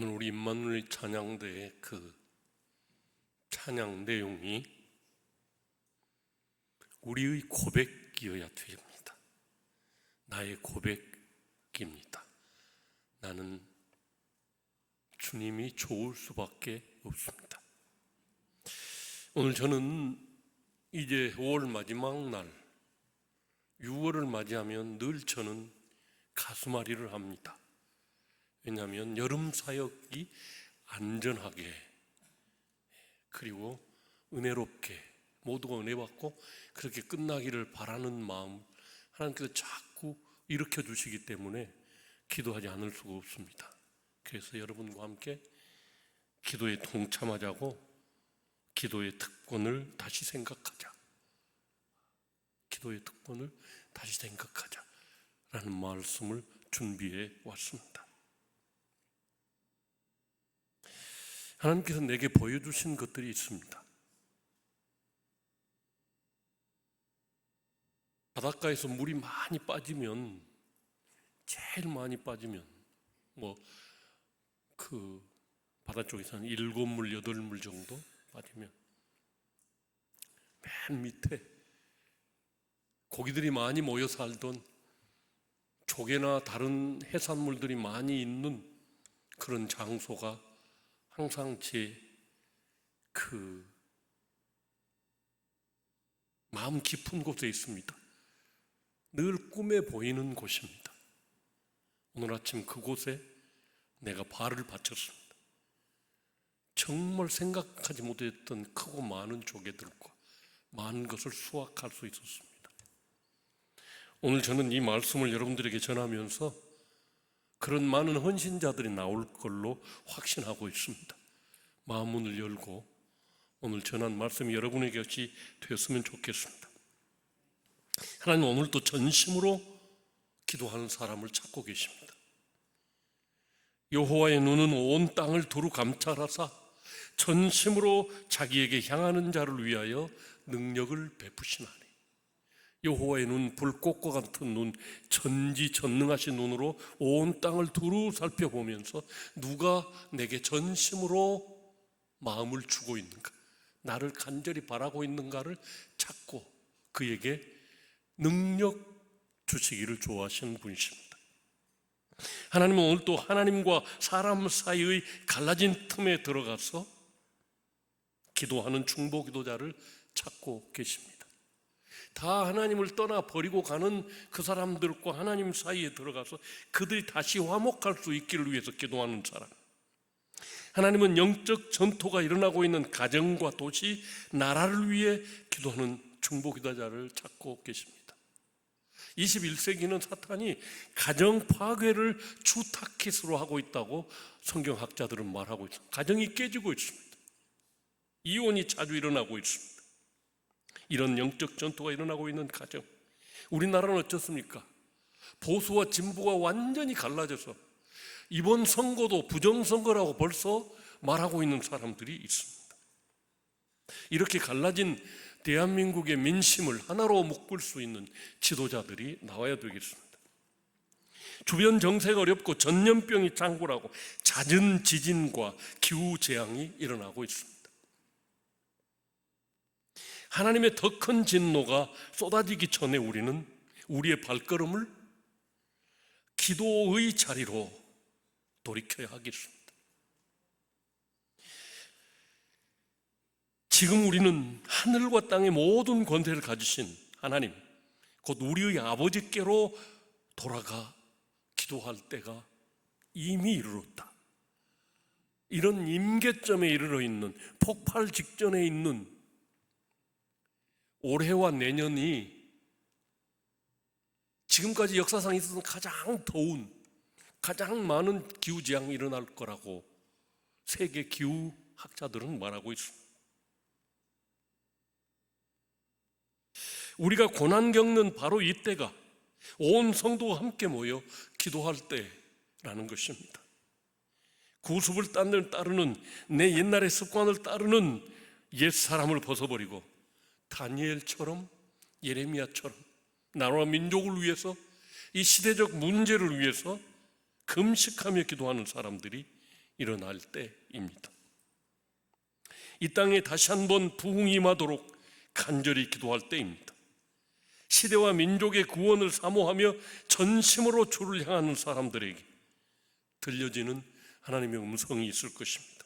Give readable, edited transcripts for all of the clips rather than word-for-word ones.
오늘 우리 임마누엘 찬양대의 그 찬양 내용이 우리의 고백이어야 됩니다. 나의 고백입니다. 나는 주님이 좋을 수밖에 없습니다. 오늘 저는 이제 5월 마지막 날 6월을 맞이하면 늘 저는 가슴앓이를 합니다. 왜냐하면 여름 사역이 안전하게 그리고 은혜롭게 모두가 은혜 받고 그렇게 끝나기를 바라는 마음 하나님께서 자꾸 일으켜 주시기 때문에 기도하지 않을 수가 없습니다. 그래서 여러분과 함께 기도에 동참하자고 기도의 특권을 다시 생각하자. 기도의 특권을 다시 생각하자라는 말씀을 준비해 왔습니다. 하나님께서 내게 보여주신 것들이 있습니다. 바닷가에서 물이 많이 빠지면 제일 많이 빠지면 그 바다 쪽에서 한 7물, 8물 정도 빠지면 맨 밑에 고기들이 많이 모여 살던 조개나 다른 해산물들이 많이 있는 그런 장소가 항상 제 마음 깊은 곳에 있습니다. 늘 꿈에 보이는 곳입니다. 오늘 아침 그곳에 내가 발을 받쳤습니다. 정말 생각하지 못했던 크고 많은 조개들과 많은 것을 수확할 수 있었습니다. 오늘 저는 이 말씀을 여러분들에게 전하면서 그런 많은 헌신자들이 나올 걸로 확신하고 있습니다. 마음 문을 열고 오늘 전한 말씀이 여러분의 것이 되었으면 좋겠습니다. 하나님 오늘도 전심으로 기도하는 사람을 찾고 계십니다. 여호와의 눈은 온 땅을 두루 감찰하사 전심으로 자기에게 향하는 자를 위하여 능력을 베푸시나니 여호와의 눈 불꽃과 같은 눈 전지전능하신 눈으로 온 땅을 두루 살펴보면서 누가 내게 전심으로 마음을 주고 있는가, 나를 간절히 바라고 있는가를 찾고 그에게 능력 주시기를 좋아하시는 분이십니다. 하나님은 오늘 또 하나님과 사람 사이의 갈라진 틈에 들어가서 기도하는 중보 기도자를 찾고 계십니다. 다 하나님을 떠나 버리고 가는 그 사람들과 하나님 사이에 들어가서 그들이 다시 화목할 수 있기를 위해서 기도하는 사람. 하나님은 영적 전토가 일어나고 있는 가정과 도시, 나라를 위해 기도하는 중보 기도자를 찾고 계십니다. 21세기는 사탄이 가정 파괴를 주 타깃으로 하고 있다고 성경학자들은 말하고 있습니다. 가정이 깨지고 있습니다. 이혼이 자주 일어나고 있습니다. 이런 영적 전투가 일어나고 있는 가정, 우리나라는 어떻습니까? 보수와 진보가 완전히 갈라져서 이번 선거도 부정선거라고 벌써 말하고 있는 사람들이 있습니다. 이렇게 갈라진 대한민국의 민심을 하나로 묶을 수 있는 지도자들이 나와야 되겠습니다. 주변 정세가 어렵고 전염병이 창궐하고 잦은 지진과 기후재앙이 일어나고 있습니다. 하나님의 더 큰 진노가 쏟아지기 전에 우리는 우리의 발걸음을 기도의 자리로 돌이켜야 하겠습니다. 지금 우리는 하늘과 땅의 모든 권세를 가지신 하나님, 곧 우리의 아버지께로 돌아가 기도할 때가 이미 이르렀다. 이런 임계점에 이르러 있는, 폭발 직전에 있는 올해와 내년이 지금까지 역사상 있었던 가장 더운, 가장 많은 기후재앙이 일어날 거라고 세계 기후학자들은 말하고 있습니다. 우리가 고난 겪는 바로 이때가 온 성도가 함께 모여 기도할 때라는 것입니다. 구습을 따르는 내 옛날의 습관을 따르는 옛사람을 벗어버리고 다니엘처럼, 예레미야처럼 나라와 민족을 위해서, 이 시대적 문제를 위해서 금식하며 기도하는 사람들이 일어날 때입니다. 이 땅에 다시 한번 부흥이 임하도록 간절히 기도할 때입니다. 시대와 민족의 구원을 사모하며 전심으로 주를 향하는 사람들에게 들려지는 하나님의 음성이 있을 것입니다.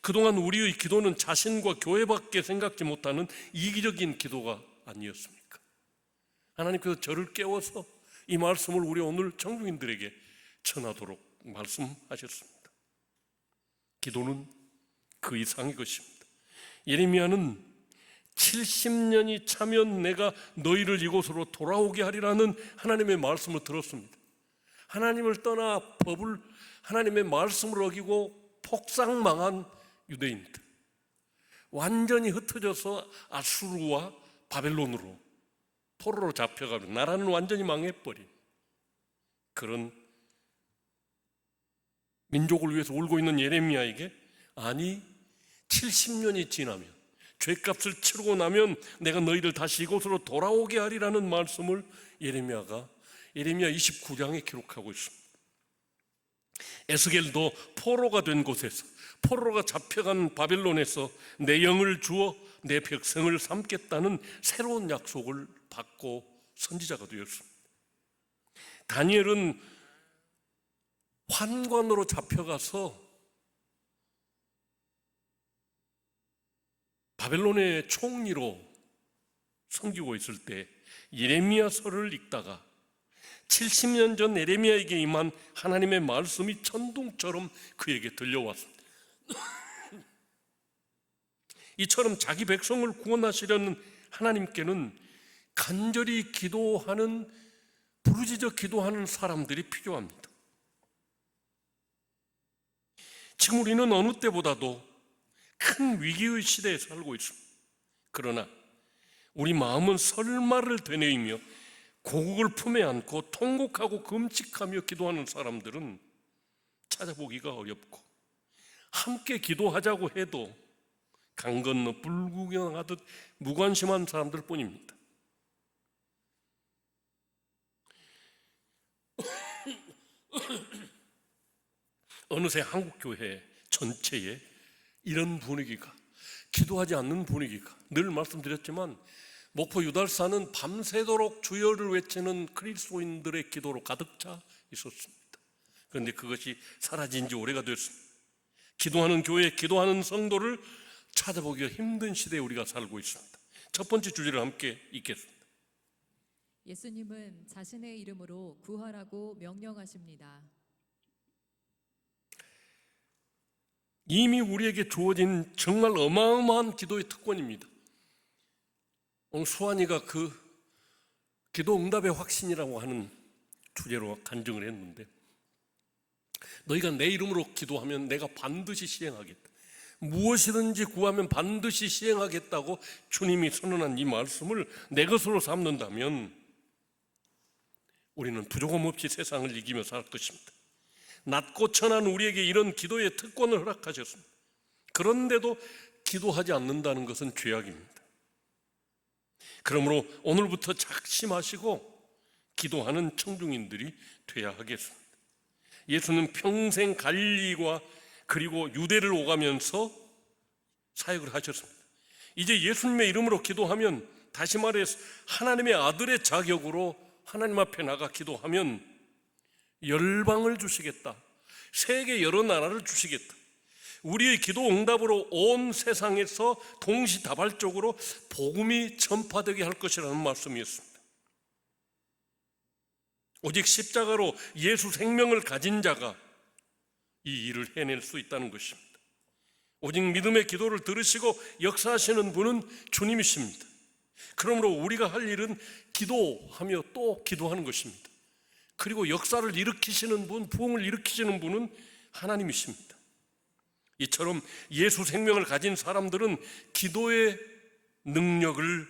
그동안 우리의 기도는 자신과 교회밖에 생각지 못하는 이기적인 기도가 아니었습니까? 하나님께서 저를 깨워서 이 말씀을 우리 오늘 청중인들에게 전하도록 말씀하셨습니다. 기도는 그 이상의 것입니다. 예레미야는 70년이 차면 내가 너희를 이곳으로 돌아오게 하리라는 하나님의 말씀을 들었습니다. 하나님을 떠나 하나님의 말씀을 어기고 폭삭망한 유대인들, 완전히 흩어져서 아수르와 바벨론으로 포로로 잡혀가고 나라는 완전히 망해버린 그런 민족을 위해서 울고 있는 예레미야에게, 아니 70년이 지나면, 죄값을 치르고 나면 내가 너희를 다시 이곳으로 돌아오게 하리라는 말씀을 예레미야 29장에 기록하고 있습니다. 에스겔도 포로가 된 곳에서, 포로가 잡혀간 바벨론에서 내 영을 주어 내 백성을 삼겠다는 새로운 약속을 받고 선지자가 되었습니다. 다니엘은 환관으로 잡혀가서 바벨론의 총리로 섬기고 있을 때 예레미야서를 읽다가 70년 전 예레미야에게 임한 하나님의 말씀이 천둥처럼 그에게 들려왔습니다. 이처럼 자기 백성을 구원하시려는 하나님께는 간절히 부르짖어 기도하는 사람들이 필요합니다. 지금 우리는 어느 때보다도 큰 위기의 시대에 살고 있습니다. 그러나 우리 마음은 설마를 되뇌이며 고국을 품에 안고 통곡하고 금칙하며 기도하는 사람들은 찾아보기가 어렵고, 함께 기도하자고 해도 강 건너 불구경하듯 무관심한 사람들 뿐입니다. 어느새 한국교회 전체에 이런 분위기가, 기도하지 않는 분위기가, 늘 말씀드렸지만 목포 유달산은 밤새도록 주여를 외치는 그리스도인들의 기도로 가득 차 있었습니다. 그런데 그것이 사라진 지 오래가 됐습니다. 기도하는 교회, 기도하는 성도를 찾아보기가 힘든 시대에 우리가 살고 있습니다. 첫 번째 주제를 함께 읽겠습니다. 예수님은 자신의 이름으로 구하라고 명령하십니다. 이미 우리에게 주어진 정말 어마어마한 기도의 특권입니다. 오늘 수환이가 그 기도 응답의 확신이라고 하는 주제로 간증을 했는데, 너희가 내 이름으로 기도하면 내가 반드시 시행하겠다, 무엇이든지 구하면 반드시 시행하겠다고 주님이 선언한 이 말씀을 내 것으로 삼는다면 우리는 부조금 없이 세상을 이기며 살 것입니다. 낮고 천한 우리에게 이런 기도의 특권을 허락하셨습니다. 그런데도 기도하지 않는다는 것은 죄악입니다. 그러므로 오늘부터 작심하시고 기도하는 청중인들이 되어야 하겠습니다. 예수는 평생 갈릴리와 그리고 유대를 오가면서 사역을 하셨습니다. 이제 예수님의 이름으로 기도하면, 다시 말해서 하나님의 아들의 자격으로 하나님 앞에 나가 기도하면 열방을 주시겠다, 세계 여러 나라를 주시겠다, 우리의 기도 응답으로 온 세상에서 동시다발적으로 복음이 전파되게 할 것이라는 말씀이었습니다. 오직 십자가로 예수 생명을 가진 자가 이 일을 해낼 수 있다는 것입니다. 오직 믿음의 기도를 들으시고 역사하시는 분은 주님이십니다. 그러므로 우리가 할 일은 기도하며 또 기도하는 것입니다. 그리고 역사를 일으키시는 분, 부흥을 일으키시는 분은 하나님이십니다. 이처럼 예수 생명을 가진 사람들은 기도의 능력을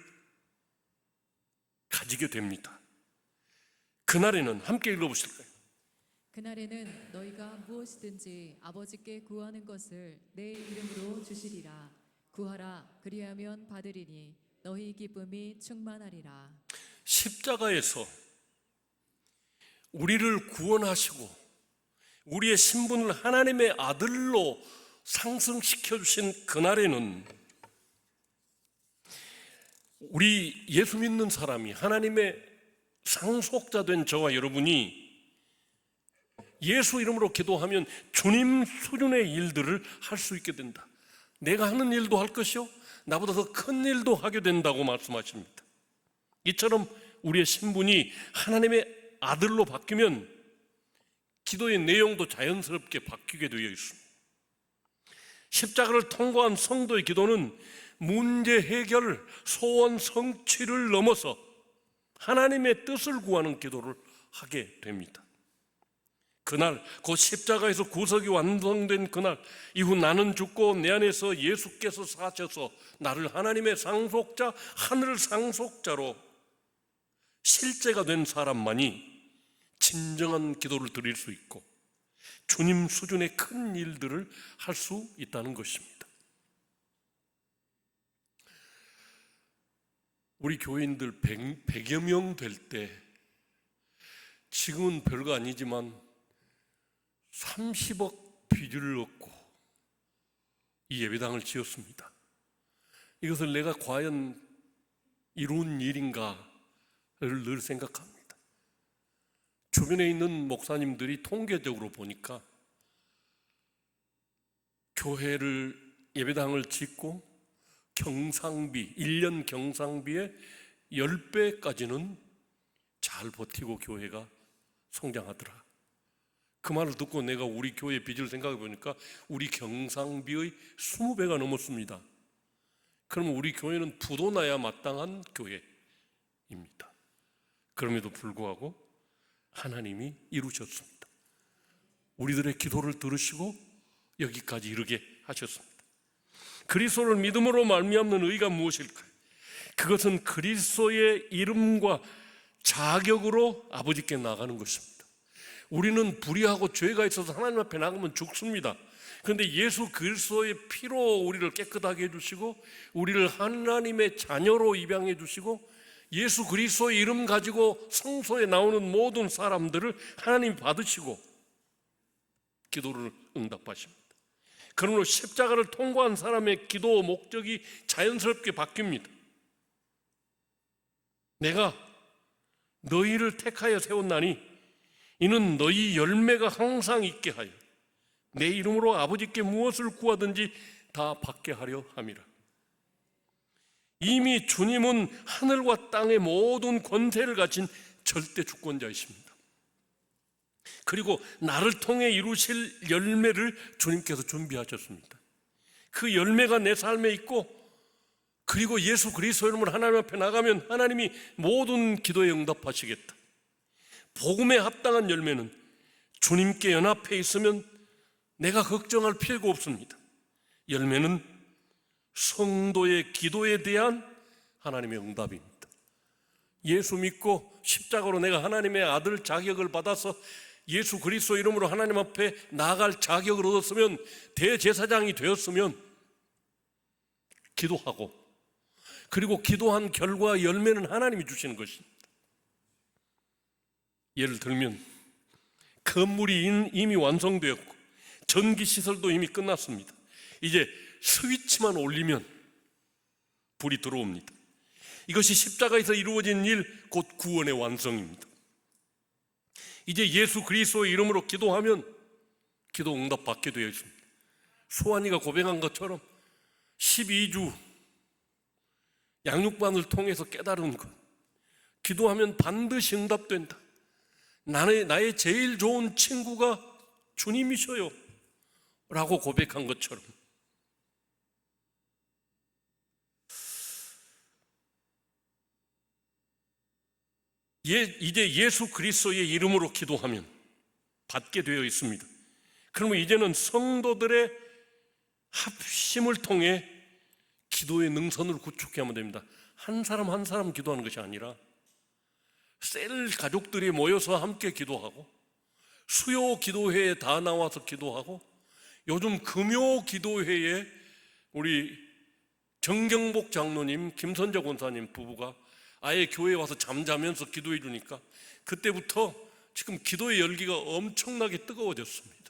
가지게 됩니다. 그날에는, 함께 읽어보실까요? 그날에는 너희가 무엇이든지 아버지께 구하는 것을 내 이름으로 주시리라. 구하라, 그리하면 받으리니 너희 기쁨이 충만하리라. 십자가에서 우리를 구원하시고 우리의 신분을 하나님의 아들로 상승시켜 주신 그날에는 우리 예수 믿는 사람이, 하나님의 상속자 된 저와 여러분이 예수 이름으로 기도하면 주님 수준의 일들을 할 수 있게 된다. 내가 하는 일도 할 것이요 나보다 더 큰 일도 하게 된다고 말씀하십니다. 이처럼 우리의 신분이 하나님의 아들로 바뀌면 기도의 내용도 자연스럽게 바뀌게 되어 있습니다. 십자가를 통과한 성도의 기도는 문제 해결, 소원 성취를 넘어서 하나님의 뜻을 구하는 기도를 하게 됩니다. 그날 곧 십자가에서 구속이 완성된 그날 이후 나는 죽고 내 안에서 예수께서 사셔서 나를 하나님의 상속자, 하늘 상속자로 실제가 된 사람만이 진정한 기도를 드릴 수 있고 주님 수준의 큰 일들을 할 수 있다는 것입니다. 우리 교인들 100여 명 될 때, 지금은 별거 아니지만 30억 빚을 얻고 이 예배당을 지었습니다. 이것을 내가 과연 이룬 일인가를 늘 생각합니다. 주변에 있는 목사님들이 통계적으로 보니까 교회를, 예배당을 짓고 경상비, 1년 경상비의 10배까지는 잘 버티고 교회가 성장하더라. 그 말을 듣고 내가 우리 교회 빚을 생각해 보니까 우리 경상비의 20배가 넘었습니다. 그러면 우리 교회는 부도 나야 마땅한 교회입니다. 그럼에도 불구하고 하나님이 이루셨습니다. 우리들의 기도를 들으시고 여기까지 이르게 하셨습니다. 그리스도를 믿음으로 말미암는 의가 무엇일까요? 그것은 그리스도의 이름과 자격으로 아버지께 나가는 것입니다. 우리는 불의하고 죄가 있어서 하나님 앞에 나가면 죽습니다. 그런데 예수 그리스도의 피로 우리를 깨끗하게 해주시고 우리를 하나님의 자녀로 입양해 주시고 예수 그리스도의 이름 가지고 성소에 나오는 모든 사람들을 하나님이 받으시고 기도를 응답하십니다. 그러므로 십자가를 통과한 사람의 기도 목적이 자연스럽게 바뀝니다. 내가 너희를 택하여 세웠나니 이는 너희 열매가 항상 있게 하여 내 이름으로 아버지께 무엇을 구하든지 다 받게 하려 함이라. 이미 주님은 하늘과 땅의 모든 권세를 가진 절대 주권자이십니다. 그리고 나를 통해 이루실 열매를 주님께서 준비하셨습니다. 그 열매가 내 삶에 있고 그리고 예수 그리스도 이름으로 하나님 앞에 나가면 하나님이 모든 기도에 응답하시겠다. 복음에 합당한 열매는 주님께 연합해 있으면 내가 걱정할 필요가 없습니다. 열매는 성도의 기도에 대한 하나님의 응답입니다. 예수 믿고 십자가로 내가 하나님의 아들 자격을 받아서 예수 그리스도 이름으로 하나님 앞에 나아갈 자격을 얻었으면, 대제사장이 되었으면 기도하고 그리고 기도한 결과 열매는 하나님이 주시는 것입니다. 예를 들면 건물이 이미 완성되었고 전기시설도 이미 끝났습니다. 이제 스위치만 올리면 불이 들어옵니다. 이것이 십자가에서 이루어진 일, 곧 구원의 완성입니다. 이제 예수 그리스도의 이름으로 기도하면 기도 응답 받게 되어 있습니다. 소환이가 고백한 것처럼 12주 양육반을 통해서 깨달은 것, 기도하면 반드시 응답된다. 나의 제일 좋은 친구가 주님이셔요 라고 고백한 것처럼 이제 예수 그리스도의 이름으로 기도하면 받게 되어 있습니다. 그러면 이제는 성도들의 합심을 통해 기도의 능선을 구축해야 하면 됩니다. 한 사람 한 사람 기도하는 것이 아니라 셀 가족들이 모여서 함께 기도하고 수요 기도회에 다 나와서 기도하고 요즘 금요 기도회에 우리 정경복 장로님, 김선재 권사님 부부가 아예 교회에 와서 잠자면서 기도해 주니까 그때부터 지금 기도의 열기가 엄청나게 뜨거워졌습니다.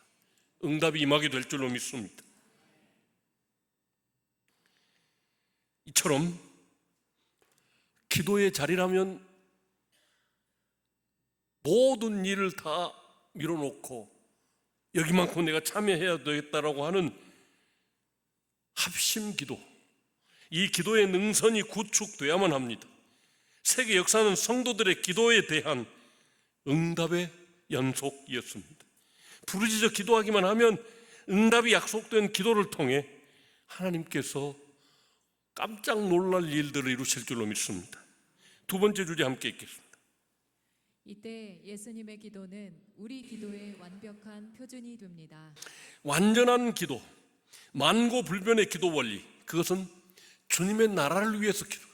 응답이 임하게 될 줄로 믿습니다. 이처럼 기도의 자리라면 모든 일을 다 밀어놓고 여기만큼 내가 참여해야 되겠다라고 하는 합심 기도, 이 기도의 능선이 구축돼야만 합니다. 세계 역사는 성도들의 기도에 대한 응답의 연속이었습니다. 부르짖어 기도하기만 하면 응답이 약속된 기도를 통해 하나님께서 깜짝 놀랄 일들을 이루실 줄로 믿습니다. 두 번째 주제 함께 읽겠습니다. 이때 예수님의 기도는 우리 기도의 완벽한 표준이 됩니다. 완전한 기도, 만고불변의 기도 원리, 그것은 주님의 나라를 위해서 기도,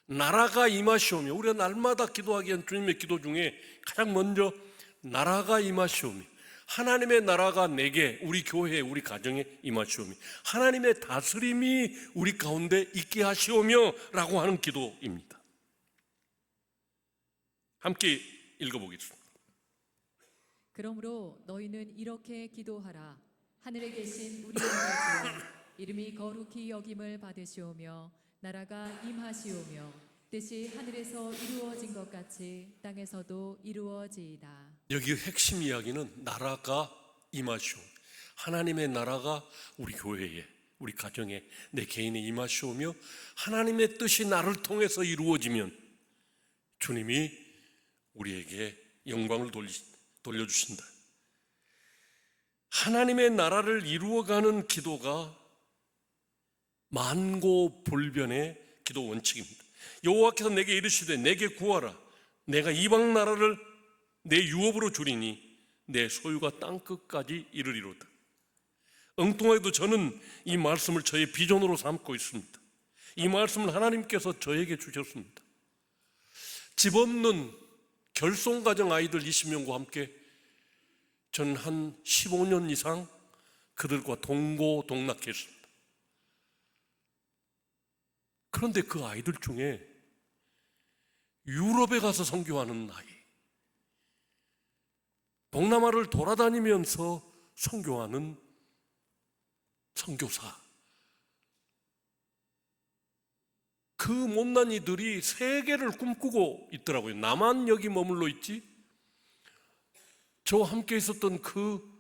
나라가 임하시오며, 우리가 날마다 기도하기엔 주님의 기도 중에 가장 먼저 나라가 임하시오며, 하나님의 나라가 내게, 우리 교회에, 우리 가정에 임하시오며, 하나님의 다스림이 우리 가운데 있게 하시오며 라고 하는 기도입니다. 함께 읽어보겠습니다. 그러므로 너희는 이렇게 기도하라. 하늘에 계신 우리 아버지여, 이름이 거룩히 여김을 받으시오며 나라가 임하시오며 뜻이 하늘에서 이루어진 것 같이 땅에서도 이루어지이다. 여기 핵심 이야기는 나라가 임하시오, 하나님의 나라가 우리 교회에, 우리 가정에, 내 개인에 임하시오며 하나님의 뜻이 나를 통해서 이루어지면 주님이 우리에게 영광을 돌려주신다. 하나님의 나라를 이루어가는 기도가 만고불변의 기도 원칙입니다. 여호와께서 내게 이르시되 내게 구하라. 내가 이방 나라를 내 유업으로 주리니 내 소유가 땅끝까지 이르리로다. 엉뚱하게도 저는 이 말씀을 저의 비전으로 삼고 있습니다. 이 말씀을 하나님께서 저에게 주셨습니다. 집 없는 결손가정 아이들 20명과 함께 저는 한 15년 이상 그들과 동고동락했습니다. 그런데 그 아이들 중에 유럽에 가서 선교하는 아이, 동남아를 돌아다니면서 선교하는 선교사, 그 못난 이들이 세계를 꿈꾸고 있더라고요. 나만 여기 머물러 있지? 저와 함께 있었던 그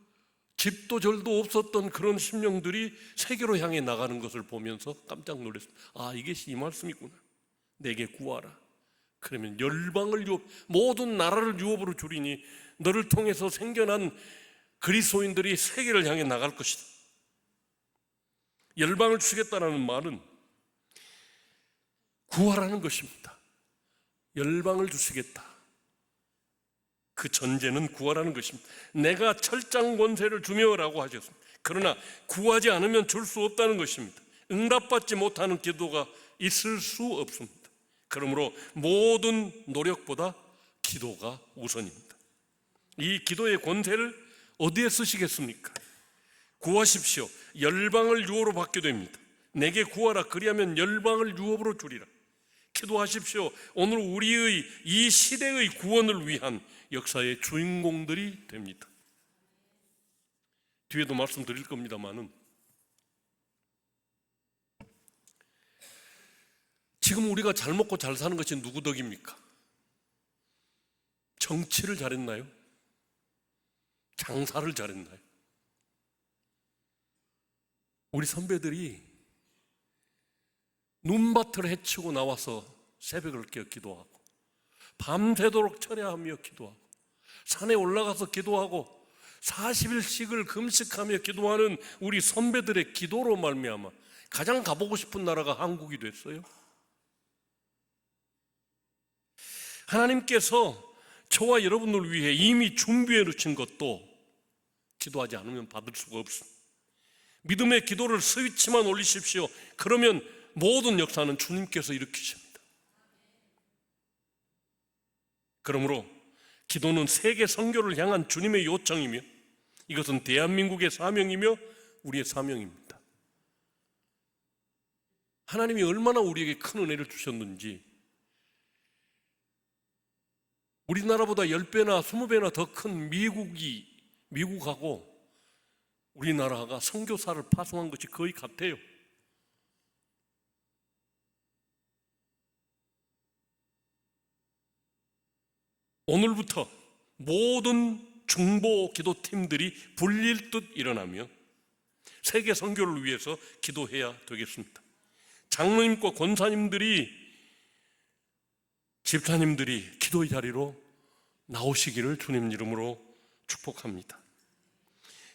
집도 절도 없었던 그런 심령들이 세계로 향해 나가는 것을 보면서 깜짝 놀랐습니다. 아, 이게 이 말씀이구나. 내게 구하라. 그러면 열방을 모든 나라를 유업으로 주리니 너를 통해서 생겨난 그리스도인들이 세계를 향해 나갈 것이다. 열방을 주시겠다는 말은 구하라는 것입니다. 열방을 주시겠다. 그 전제는 구하라는 것입니다. 내가 철장 권세를 주며라고 하셨습니다. 그러나 구하지 않으면 줄 수 없다는 것입니다. 응답받지 못하는 기도가 있을 수 없습니다. 그러므로 모든 노력보다 기도가 우선입니다. 이 기도의 권세를 어디에 쓰시겠습니까? 구하십시오. 열방을 유업으로 받게 됩니다. 내게 구하라. 그리하면 열방을 유업으로 주리라. 기도하십시오. 오늘 우리의 이 시대의 구원을 위한 역사의 주인공들이 됩니다. 뒤에도 말씀드릴 겁니다만은 지금 우리가 잘 먹고 잘 사는 것이 누구 덕입니까? 정치를 잘했나요? 장사를 잘했나요? 우리 선배들이 눈밭을 헤치고 나와서 새벽을 깨어 기도하고 밤새도록 철야하며 기도하고 산에 올라가서 기도하고 40일씩을 금식하며 기도하는 우리 선배들의 기도로 말미암아 가장 가보고 싶은 나라가 한국이 됐어요. 하나님께서 저와 여러분을 위해 이미 준비해 놓으신 것도 기도하지 않으면 받을 수가 없습니다. 믿음의 기도를 스위치만 올리십시오. 그러면 모든 역사는 주님께서 일으키십니다. 그러므로 기도는 세계 선교를 향한 주님의 요청이며 이것은 대한민국의 사명이며 우리의 사명입니다. 하나님이 얼마나 우리에게 큰 은혜를 주셨는지, 우리나라보다 10배나 20배나 더 큰 미국하고 우리나라가 선교사를 파송한 것이 거의 같아요. 오늘부터 모든 중보 기도팀들이 불릴 듯 일어나며 세계 선교를 위해서 기도해야 되겠습니다. 장로님과 권사님들이, 집사님들이 기도의 자리로 나오시기를 주님 이름으로 축복합니다.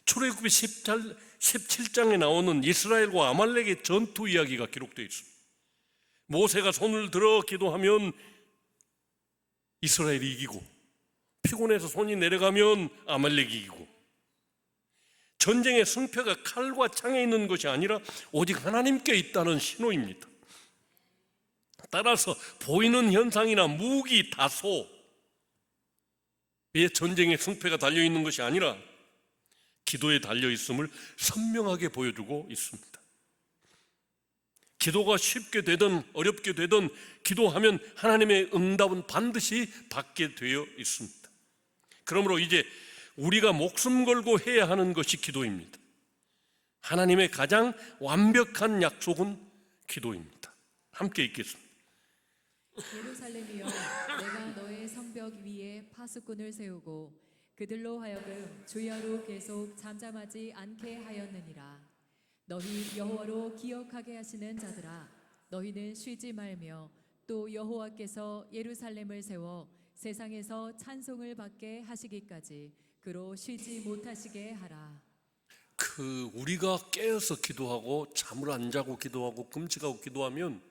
출애굽기 17장에 나오는 이스라엘과 아말렉의 전투 이야기가 기록되어 있습니다. 모세가 손을 들어 기도하면 이스라엘이 이기고, 피곤해서 손이 내려가면 아말렉이 이기고, 전쟁의 승패가 칼과 창에 있는 것이 아니라 오직 하나님께 있다는 신호입니다. 따라서 보이는 현상이나 무기 다소에 전쟁의 승패가 달려있는 것이 아니라 기도에 달려있음을 선명하게 보여주고 있습니다. 기도가 쉽게 되든 어렵게 되든 기도하면 하나님의 응답은 반드시 받게 되어 있습니다. 그러므로 이제 우리가 목숨 걸고 해야 하는 것이 기도입니다. 하나님의 가장 완벽한 약속은 기도입니다. 함께 읽겠습니다. 예루살렘이여, 내가 너의 성벽 위에 파수꾼을 세우고 그들로 하여금 주야로 계속 잠잠하지 않게 하였느니라. 너희 여호와로 기억하게 하시는 자들아, 너희는 쉬지 말며 또 여호와께서 예루살렘을 세워 세상에서 찬송을 받게 하시기까지 그로 쉬지 못하시게 하라. 우리가 깨어서 기도하고 잠을 안 자고 기도하고 금식하고 기도하면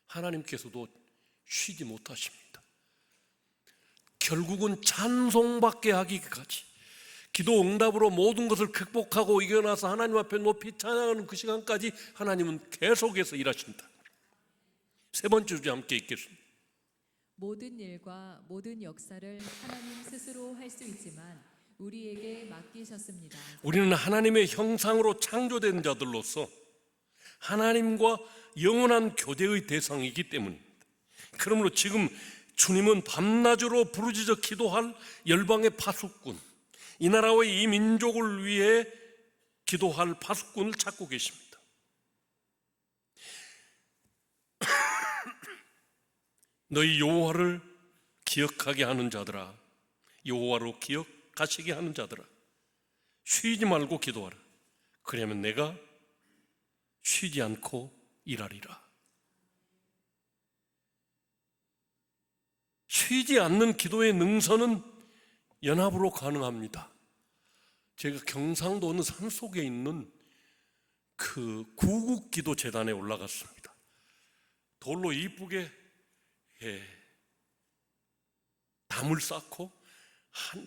하나님께서도 쉬지 못하십니다. 결국은 찬송받게 하기까지, 기도 응답으로 모든 것을 극복하고 이겨나서 하나님 앞에 높이 찬양하는 그 시간까지 하나님은 계속해서 일하신다. 세 번째 주제 함께 읽겠습니다. 모든 일과 모든 역사를 하나님 스스로 할 수 있지만 우리에게 맡기셨습니다. 우리는 하나님의 형상으로 창조된 자들로서 하나님과 영원한 교제의 대상이기 때문입니다. 그러므로 지금 주님은 밤낮으로 부르짖어 기도할 열방의 파수꾼, 이 나라와 이 민족을 위해 기도할 파수꾼을 찾고 계십니다. 너희 여호와를 기억하게 하는 자들아, 여호와로 기억하시게 하는 자들아, 쉬지 말고 기도하라. 그러면 내가 쉬지 않고 일하리라. 쉬지 않는 기도의 능선은 연합으로 가능합니다. 제가 경상도 어느 산속에 있는 그 구국기도 재단에 올라갔습니다. 돌로 이쁘게 담을 쌓고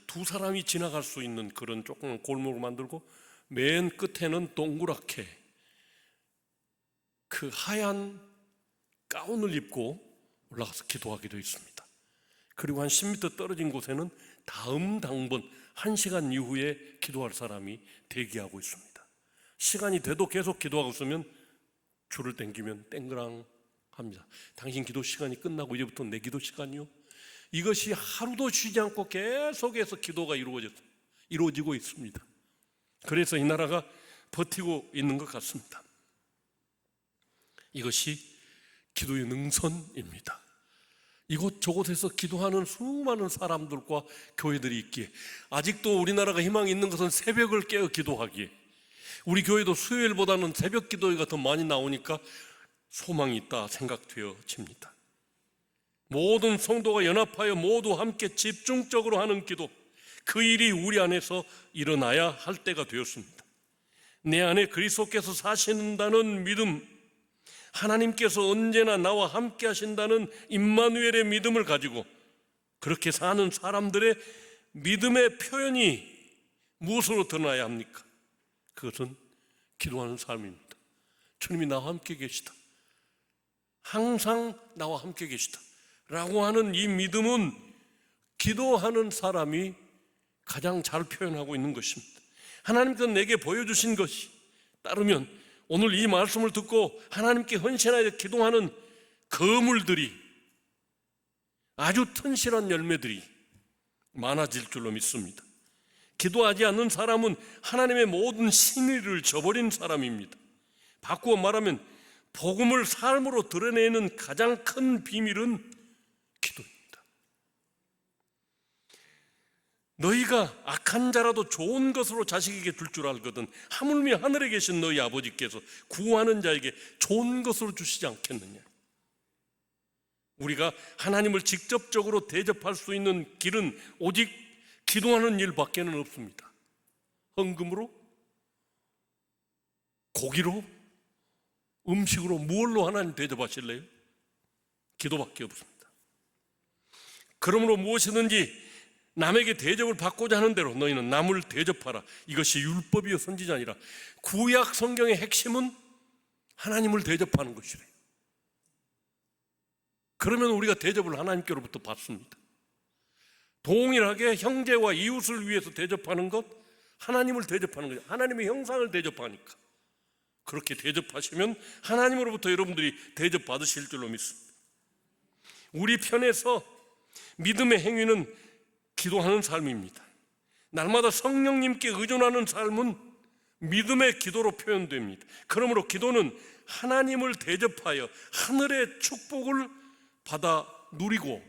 두 사람이 지나갈 수 있는 그런 조그만 골목을 만들고 맨 끝에는 동그랗게 그 하얀 가운을 입고 올라가서 기도하게 되어 있습니다. 그리고 한 10m 떨어진 곳에는 다음 당번 1시간 이후에 기도할 사람이 대기하고 있습니다. 시간이 돼도 계속 기도하고 있으면 줄을 당기면 땡그랑 합니다. 당신 기도 시간이 끝나고 이제부터 내 기도 시간이요. 이것이 하루도 쉬지 않고 계속해서 기도가 이루어지고 있습니다. 그래서 이 나라가 버티고 있는 것 같습니다. 이것이 기도의 능선입니다. 이곳저곳에서 기도하는 수많은 사람들과 교회들이 있기에, 아직도 우리나라가 희망이 있는 것은 새벽을 깨어 기도하기에, 우리 교회도 수요일보다는 새벽 기도회가 더 많이 나오니까 소망이 있다 생각되어집니다. 모든 성도가 연합하여 모두 함께 집중적으로 하는 기도, 그 일이 우리 안에서 일어나야 할 때가 되었습니다. 내 안에 그리스도께서 사신다는 믿음, 하나님께서 언제나 나와 함께 하신다는 임마누엘의 믿음을 가지고 그렇게 사는 사람들의 믿음의 표현이 무엇으로 드러나야 합니까? 그것은 기도하는 삶입니다. 주님이 나와 함께 계시다, 항상 나와 함께 계시다 라고 하는 이 믿음은 기도하는 사람이 가장 잘 표현하고 있는 것입니다. 하나님께서 내게 보여주신 것이 따르면 오늘 이 말씀을 듣고 하나님께 헌신하여 기도하는 거물들이, 아주 튼실한 열매들이 많아질 줄로 믿습니다. 기도하지 않는 사람은 하나님의 모든 신의를 저버린 사람입니다. 바꾸어 말하면 복음을 삶으로 드러내는 가장 큰 비밀은 기도입니다. 너희가 악한 자라도 좋은 것으로 자식에게 줄 줄 알거든 하물며 하늘에 계신 너희 아버지께서 구하는 자에게 좋은 것으로 주시지 않겠느냐. 우리가 하나님을 직접적으로 대접할 수 있는 길은 오직 기도하는 일밖에는 없습니다. 헌금으로, 고기로, 음식으로, 무엇로 하나님 대접하실래요? 기도밖에 없습니다. 그러므로 무엇이든지 남에게 대접을 받고자 하는 대로 너희는 남을 대접하라. 이것이 율법이요 선지자 아니라 구약 성경의 핵심은 하나님을 대접하는 것이래요. 그러면 우리가 대접을 하나님께로부터 받습니다. 동일하게 형제와 이웃을 위해서 대접하는 것, 하나님을 대접하는 거죠. 하나님의 형상을 대접하니까. 그렇게 대접하시면 하나님으로부터 여러분들이 대접받으실 줄로 믿습니다. 우리 편에서 믿음의 행위는 기도하는 삶입니다. 날마다 성령님께 의존하는 삶은 믿음의 기도로 표현됩니다. 그러므로 기도는 하나님을 대접하여 하늘의 축복을 받아 누리고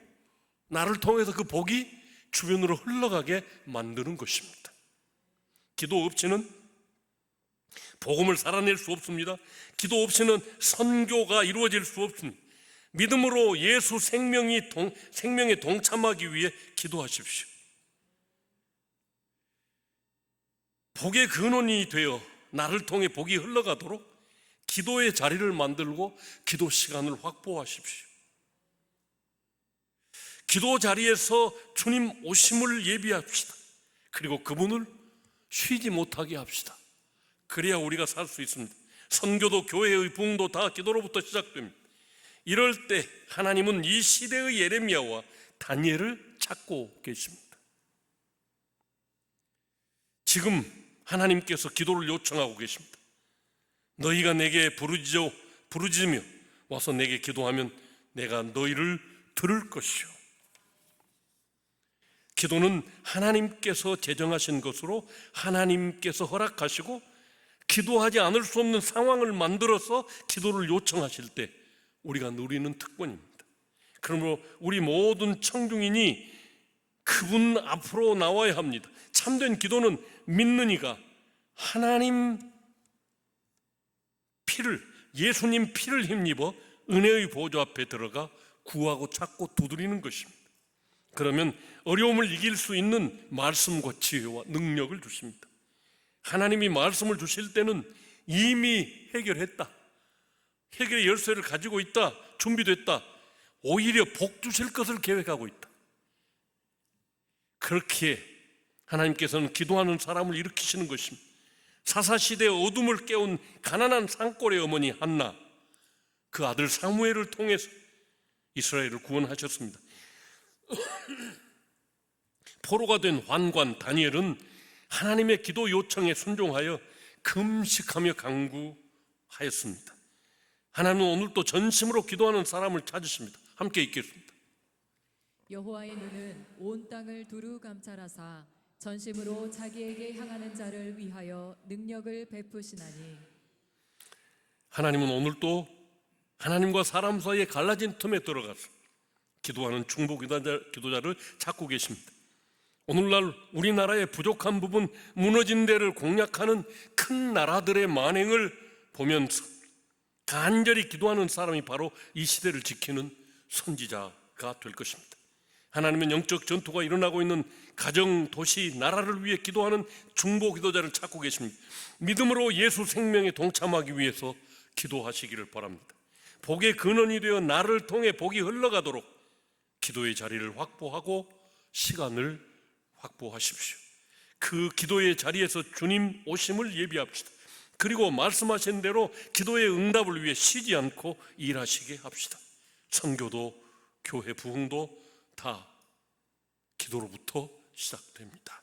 나를 통해서 그 복이 주변으로 흘러가게 만드는 것입니다. 기도 없이는 복음을 살아낼 수 없습니다. 기도 없이는 선교가 이루어질 수 없습니다. 믿음으로 예수 생명에 동참하기 위해 기도하십시오. 복의 근원이 되어 나를 통해 복이 흘러가도록 기도의 자리를 만들고 기도 시간을 확보하십시오. 기도 자리에서 주님 오심을 예비합시다. 그리고 그분을 쉬지 못하게 합시다. 그래야 우리가 살 수 있습니다. 선교도 교회의 부흥도 다 기도로부터 시작됩니다. 이럴 때 하나님은 이 시대의 예레미야와 다니엘을 찾고 계십니다. 지금 하나님께서 기도를 요청하고 계십니다. 너희가 내게 부르짖으며 와서 내게 기도하면 내가 너희를 들을 것이요. 기도는 하나님께서 제정하신 것으로 하나님께서 허락하시고 기도하지 않을 수 없는 상황을 만들어서 기도를 요청하실 때 우리가 누리는 특권입니다. 그러므로 우리 모든 청중인이 그분 앞으로 나와야 합니다. 참된 기도는 믿는 이가 하나님 피를, 예수님 피를 힘입어 은혜의 보좌 앞에 들어가 구하고 찾고 두드리는 것입니다. 그러면 어려움을 이길 수 있는 말씀과 지혜와 능력을 주십니다. 하나님이 말씀을 주실 때는 이미 해결했다, 해결의 열쇠를 가지고 있다, 준비됐다, 오히려 복 주실 것을 계획하고 있다. 그렇게 하나님께서는 기도하는 사람을 일으키시는 것입니다. 사사시대의 어둠을 깨운 가난한 산골의 어머니 한나, 그 아들 사무엘을 통해서 이스라엘을 구원하셨습니다. 포로가 된 환관 다니엘은 하나님의 기도 요청에 순종하여 금식하며 간구하였습니다. 하나님은 오늘도 전심으로 기도하는 사람을 찾으십니다. 함께 읽겠습니다. 여호와의 눈은 온 땅을 두루 감찰하사 전심으로 자기에게 향하는 자를 위하여 능력을 베푸시나니. 하나님은 오늘도 하나님과 사람 사이에 갈라진 틈에 들어가서 기도하는 중보 기도자를 찾고 계십니다. 오늘날 우리나라의 부족한 부분, 무너진 데를 공략하는 큰 나라들의 만행을 보면서 간절히 기도하는 사람이 바로 이 시대를 지키는 선지자가 될 것입니다. 하나님은 영적 전투가 일어나고 있는 가정, 도시, 나라를 위해 기도하는 중보 기도자를 찾고 계십니다. 믿음으로 예수 생명에 동참하기 위해서 기도하시기를 바랍니다. 복의 근원이 되어 나를 통해 복이 흘러가도록 기도의 자리를 확보하고 시간을 확보하십시오. 그 기도의 자리에서 주님 오심을 예비합시다. 그리고 말씀하신 대로 기도의 응답을 위해 쉬지 않고 일하시게 합시다. 선교도 교회 부흥도 다 기도로부터 시작됩니다.